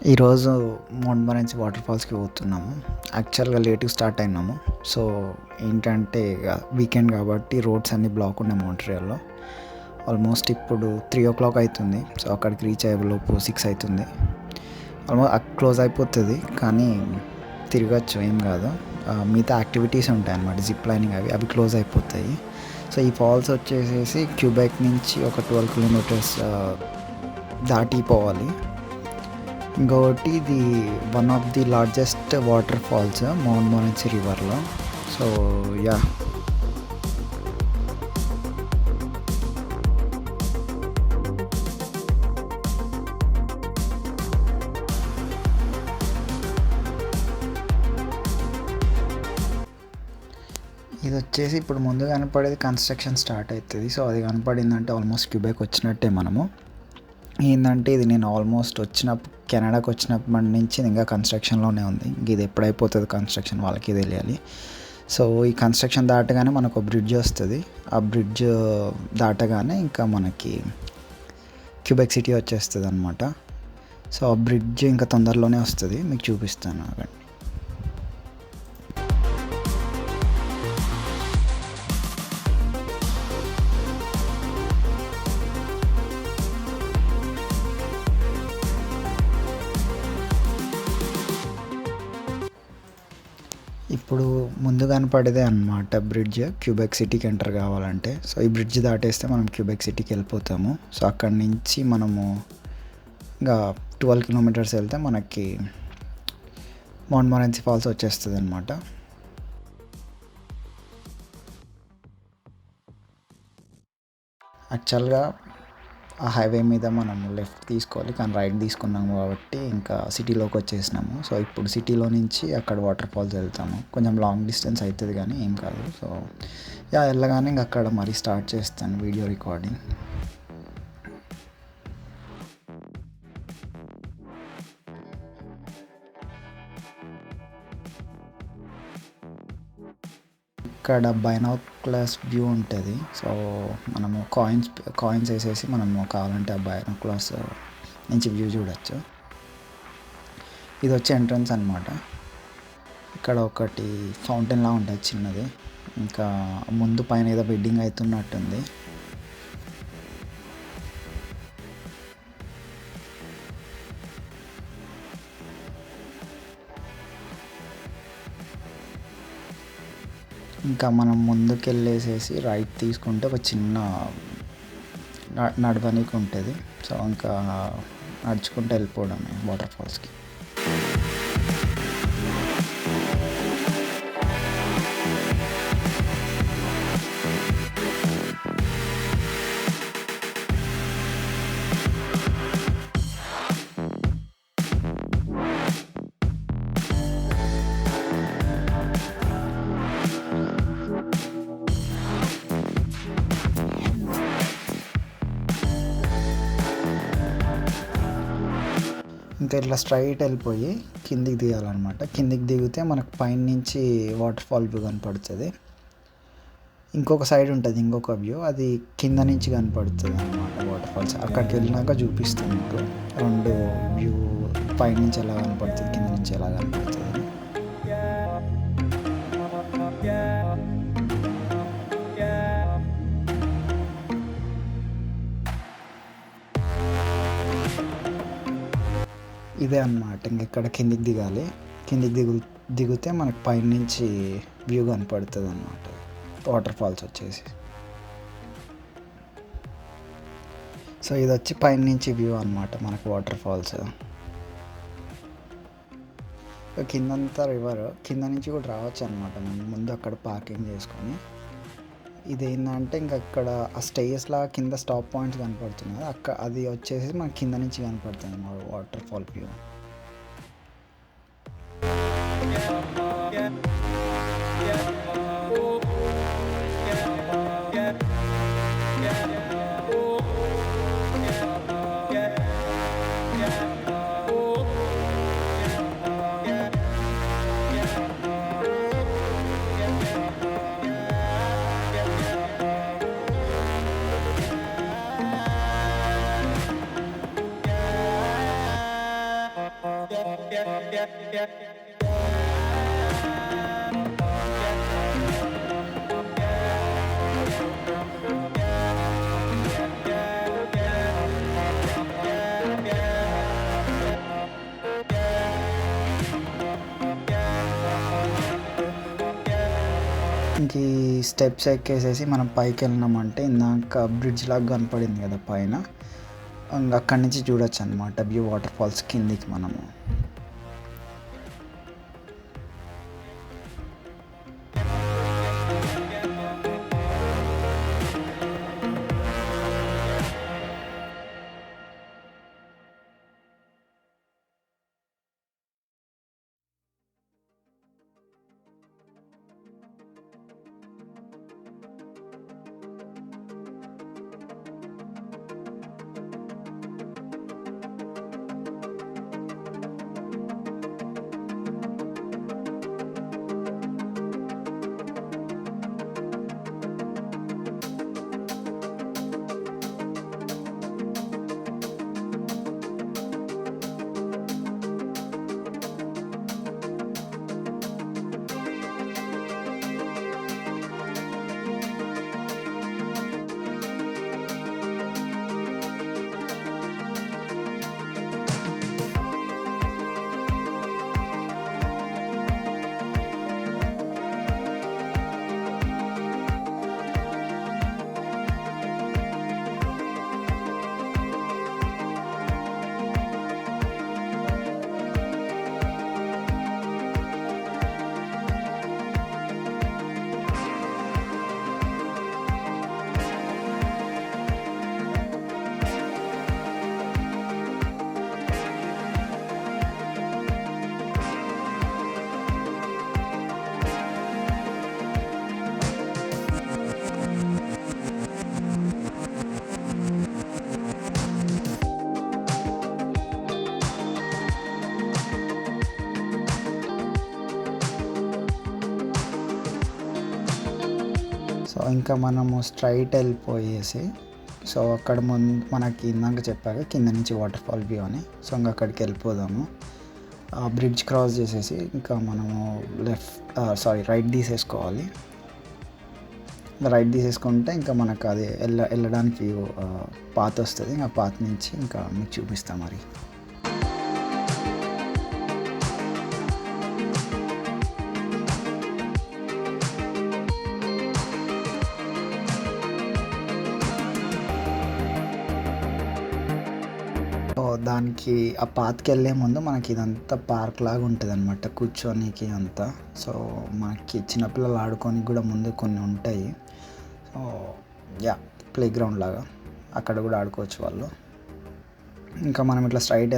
ఈరోజు మోంట్మరెన్సీ వాటర్ ఫాల్స్కి పోతున్నాము. యాక్చువల్గా లేట్గా స్టార్ట్ అయినాము. సో ఏంటంటే ఇక వీకెండ్ కాబట్టి రోడ్స్ అన్నీ బ్లాక్ ఉన్నాయి మాంట్రియాల్లో. ఆల్మోస్ట్ ఇప్పుడు 3 o'clock అవుతుంది. సో అక్కడికి రీచ్ అయ్యేలోపు 6 అవుతుంది. ఆల్మోస్ట్ క్లోజ్ అయిపోతుంది, కానీ తిరగచ్చు, ఏం కాదు. మిగతా యాక్టివిటీస్ ఉంటాయి అన్నమాట, జిప్ లైనింగ్ అవి క్లోజ్ అయిపోతాయి. సో ఈ ఫాల్స్ వచ్చేసేసి క్యూబెక్ నుంచి ఒక 12 kilometers దాటి పోవాలి. ఇంకొకటి ఇది one of the largest waterfalls Montmorency రివర్లో. సో యా, ఇది వచ్చేసి ఇప్పుడు ముందు కనపడేది కన్స్ట్రక్షన్ స్టార్ట్ అవుతుంది. సో అది కనపడిందంటే ఆల్మోస్ట్ క్యూబెక్ వచ్చినట్టే. మనము ఏంటంటే ఇది నేను ఆల్మోస్ట్ కెనడాకి వచ్చినప్పటి నుంచి ఇంకా కన్స్ట్రక్షన్లోనే ఉంది. ఇది ఎప్పుడైపోతుంది కన్స్ట్రక్షన్ వాళ్ళకి తెలియాలి. సో ఈ కన్స్ట్రక్షన్ దాటగానే మనకు బ్రిడ్జ్ వస్తుంది. ఆ బ్రిడ్జ్ దాటగానే ఇంకా మనకి క్యూబెక్ సిటీ వచ్చేస్తుంది అనమాట. సో ఆ బ్రిడ్జ్ ఇంకా తొందరలోనే వస్తుంది, మీకు చూపిస్తాను. ఇప్పుడు ముందు కనపడేదే అనమాట బ్రిడ్జ్, క్యూబెక్ సిటీకి ఎంటర్ కావాలంటే. సో ఈ బ్రిడ్జ్ దాటేస్తే మనం క్యూబెక్ సిటీకి వెళ్ళిపోతాము. సో అక్కడి నుంచి మనము ఇంకా 12 kilometers వెళ్తే మనకి మోంట్మొరెన్సీ ఫాల్స్ వచ్చేస్తుంది అనమాట. యాక్చువల్గా ఆ హైవే మీద మనం లెఫ్ట్ తీసుకోవాలి, కానీ రైట్ తీసుకున్నాము కాబట్టి ఇంకా సిటీలోకి వచ్చేసినాము. సో ఇప్పుడు సిటీలో నుంచి అక్కడ వాటర్ ఫాల్స్ వెళ్తాము. కొంచెం లాంగ్ డిస్టెన్స్ అవుతుంది, కానీ ఏం కాదు. సో యా, వెళ్ళగానే ఇంక అక్కడ మరీ స్టార్ట్ చేస్తాను వీడియో రికార్డింగ్. ఇక్కడ బైనాక్యులర్స్ వ్యూ ఉంటుంది. సో మనము కాయిన్స్ వేసేసి మనము కావాలంటే ఆ బైనాక్యులర్స్ నుంచి వ్యూ చూడొచ్చు. ఇది వచ్చి ఎంట్రన్స్ అనమాట. ఇక్కడ ఒకటి ఫౌంటైన్లా ఉంటుంది చిన్నది. ఇంకా ముందు పైన ఏదో వెడ్డింగ్ అవుతున్నట్టుంది. ఇంకా మనం ముందుకు వెళ్ళేసేసి రైట్ తీసుకుంటే ఒక చిన్న నడవనికి ఉంటుంది. సో ఇంకా నడుచుకుంటూ వెళ్ళిపోవడమే వాటర్ ఫాల్స్కి. ఇంకా ఇట్లా స్ట్రైట్ వెళ్ళిపోయి కిందికి దిగాలన్నమాట. కిందికి దిగితే మనకు పైన నుంచి వాటర్ ఫాల్ వ్యూ కనపడుతుంది. ఇంకొక సైడ్ ఉంటుంది ఇంకొక వ్యూ, అది కింద నుంచి కనపడుతుంది అనమాట వాటర్ ఫాల్స్. అక్కడికి వెళ్ళినాక చూపిస్తాను మీకు రెండు వ్యూ, పైనుంచి ఎలా కనపడుతుంది, కింద నుంచి ఎలా కనపడుతుంది. ఇదే అన్నమాట. ఇంకెక్కడ కిందికి దిగాలి. కిందికి దిగితే మనకు పైన నుంచి వ్యూ కనపడుతుంది అన్నమాట వాటర్ ఫాల్స్ వచ్చేసి. సో ఇది వచ్చి పైన నుంచి వ్యూ అన్నమాట మనకు వాటర్ ఫాల్స్. కిందంతా రివర్, కింద నుంచి కూడా రావచ్చు అనమాట. మనం ముందు అక్కడ పార్కింగ్ చేసుకొని. ఇదేంటంటే ఇంక అక్కడ ఆ స్టేస్లా కింద స్టాప్ పాయింట్స్ కనపడుతున్నాయి. అది వచ్చేసి మనకి కింద నుంచి కనపడుతుంది అన్నమాట వాటర్ ఫాల్ వ్యూ. ఇంక ఈ స్టెప్స్ ఎక్కేసేసి మనం పైకి వెళ్ళినామంటే ఇందాక బ్రిడ్జ్ లాగా కనపడింది కదా పైన, ఇంకా అక్కడి నుంచి చూడొచ్చు అనమాట వ్యూ వాటర్ ఫాల్స్ కిందికి మనము. సో ఇంకా మనము స్ట్రైట్ వెళ్ళిపోయేసి, సో అక్కడ మనకి ఇందాక చెప్పాక కింద నుంచి వాటర్ ఫాల్ వ్యూ అని, సో ఇంకా అక్కడికి వెళ్ళిపోదాము. బ్రిడ్జ్ క్రాస్ చేసేసి ఇంకా మనము రైట్ తీసేసుకోవాలి. రైట్ తీసేసుకుంటే ఇంకా మనకు అది వెళ్ళడానికి వ్యూ పాత్ వస్తుంది. ఇంకా పాత్ నుంచి ఇంకా మీకు చూపిస్తాం మరి. దానికి ఆ పాత్కి వెళ్ళే ముందు మనకి ఇదంతా పార్క్ లాగా ఉంటుంది అనమాట, కూర్చోనికి అంతా. సో మనకి చిన్నపిల్లలు ఆడుకోనికి కూడా ముందు కొన్ని ఉంటాయి. సో ప్లే గ్రౌండ్ లాగా అక్కడ కూడా ఆడుకోవచ్చు వాళ్ళు. ఇంకా మనం ఇట్లా స్ట్రైట్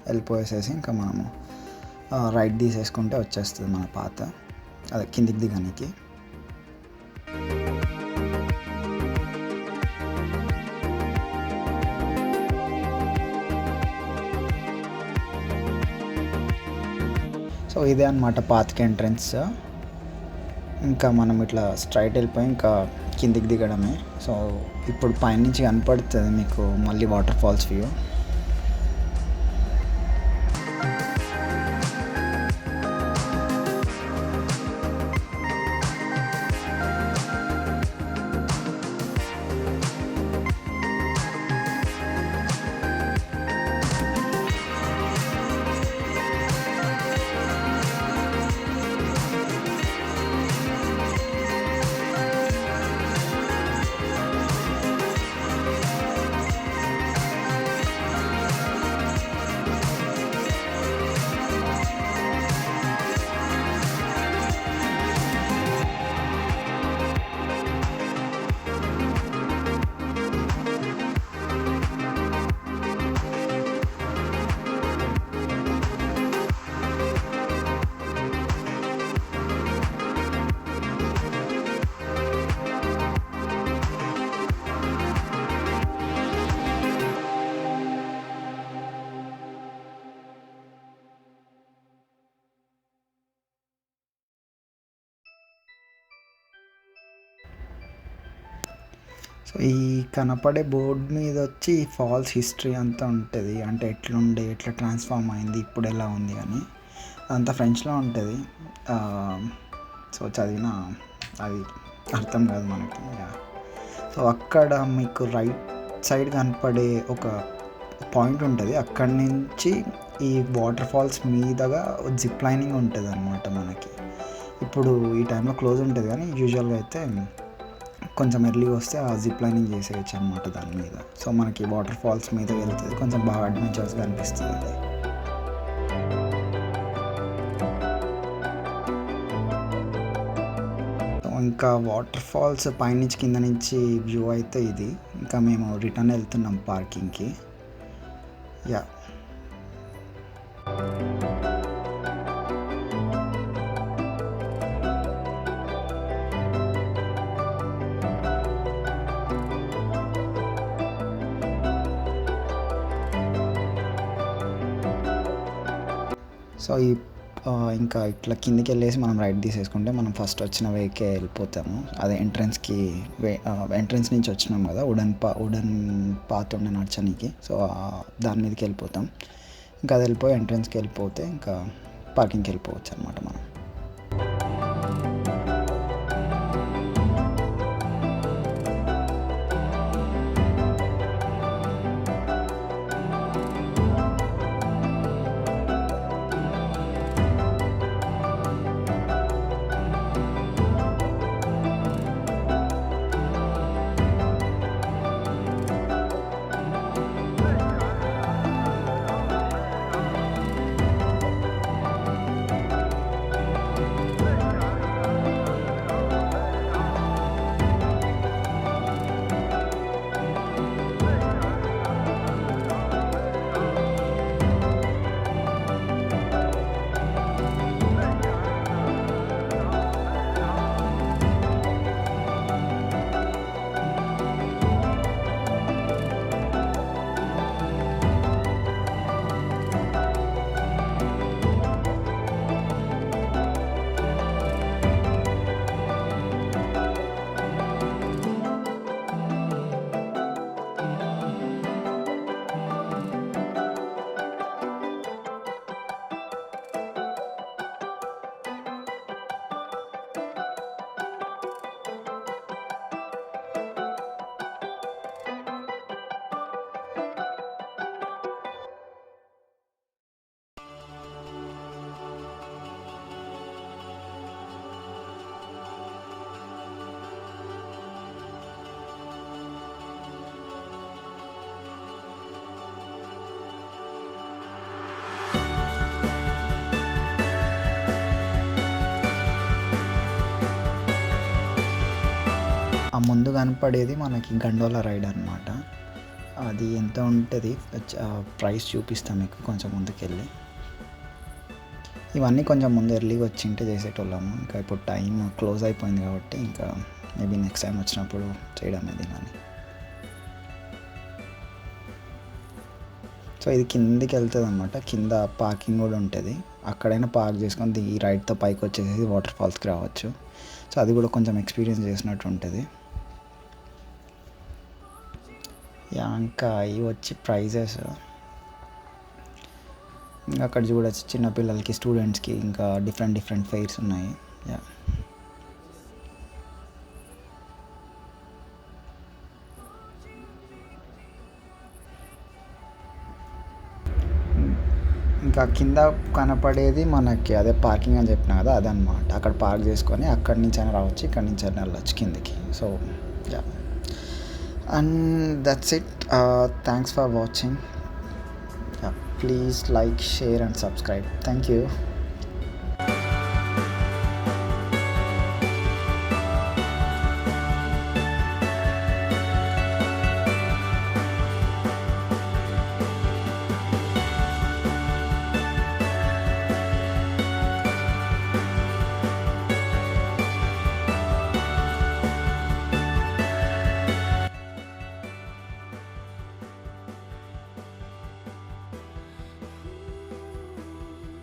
వెళ్ళిపోయేసేసి ఇంకా మనము రైట్ తీసేసుకుంటే వచ్చేస్తుంది మన పాత, అదే కిందికి దిగడానికి. సో ఇదే అనమాట పాత్కి ఎంట్రన్స్. ఇంకా మనం ఇట్లా స్ట్రైట్ వెళ్ళిపోయి ఇంకా కిందికి దిగడమే. సో ఇప్పుడు పైనుంచి కనపడుతుంది మీకు మళ్ళీ వాటర్ ఫాల్స్ వ్యూ. సో ఈ కనపడే బోర్డు మీద వచ్చి ఫాల్స్ హిస్టరీ అంతా ఉంటుంది, అంటే ఎట్లుండే, ఎట్లా ట్రాన్స్ఫార్మ్ అయింది, ఇప్పుడు ఎలా ఉంది అని. అదంతా ఫ్రెంచ్లో ఉంటుంది. సో చదివిన అది అర్థం కాదు మనకి. సో అక్కడ మీకు రైట్ సైడ్ కనపడే ఒక పాయింట్ ఉంటుంది. అక్కడి నుంచి ఈ వాటర్ ఫాల్స్ మీదగా జిప్ లైనింగ్ ఉంటుంది అనమాట మనకి. ఇప్పుడు ఈ టైంలో క్లోజ్ ఉంటుంది, కానీ యూజువల్గా అయితే కొంచెం ఎర్లీ వస్తే ఆ జిప్ లైనింగ్ చేసేయచ్చు అనమాట దాని మీద. సో మనకి వాటర్ ఫాల్స్ మీద వెళ్తుంది, కొంచెం బాగా అడ్వెంచర్స్గా అనిపిస్తుంది అది. ఇంకా వాటర్ ఫాల్స్ పైనుంచి కింద నుంచి వ్యూ అయితే ఇది. ఇంకా మేము రిటర్న్ వెళ్తున్నాం పార్కింగ్కి. యా సో ఇంకా ఇట్లా కిందికి వెళ్ళేసి మనం రైట్ తీసేసుకుంటే మనం ఫస్ట్ వచ్చిన వేకే వెళ్ళిపోతాము. అదే ఎంట్రన్స్ నుంచి వచ్చినాం కదా, వుడెన్ పాత్ ఉండే నడచడానికి. సో దాని మీదకి వెళ్ళిపోతాం. ఇంకా అది వెళ్ళిపోయి ఎంట్రన్స్కి వెళ్ళిపోతే ఇంకా పార్కింగ్కి వెళ్ళిపోవచ్చు అనమాట మనం. ఆ ముందు కనపడేది మనకి గండోలా రైడ్ అనమాట. అది ఎంత ఉంటుంది ప్రైస్ చూపిస్తాం మీకు కొంచెం ముందుకెళ్ళి. ఇవన్నీ కొంచెం ముందు ఎర్లీగా వచ్చింటే చేసేటోళ్ళము. ఇంకా ఇప్పుడు టైం క్లోజ్ అయిపోయింది కాబట్టి ఇంకా మేబీ నెక్స్ట్ టైం వచ్చినప్పుడు చేయడం ఇది కానీ. సో ఇది కిందికి వెళ్తుంది అనమాట. కింద పార్కింగ్ కూడా ఉంటుంది. అక్కడైనా పార్క్ చేసుకొని ఈ రైడ్తో పైకి వచ్చేసి వాటర్ ఫాల్స్కి రావచ్చు. సో అది కూడా కొంచెం ఎక్స్పీరియన్స్ చేసినట్టు ఉంటుంది. ఇంకా ఇవి వచ్చి ప్రైజెస్ ఇంకా అక్కడ చూడవచ్చు. చిన్నపిల్లలకి, స్టూడెంట్స్కి ఇంకా డిఫరెంట్ ఫెయిర్స్ ఉన్నాయి. ఇంకా కింద కనపడేది మనకి అదే పార్కింగ్ అని చెప్పిన కదా, అదనమాట. అక్కడ పార్క్ చేసుకొని అక్కడి నుంచి అయినా రావచ్చు, ఇక్కడి నుంచి అయినా వెళ్ళచ్చు కిందికి. So yeah, and that's it. Thanks for watching. Please like, share and subscribe. Thank you.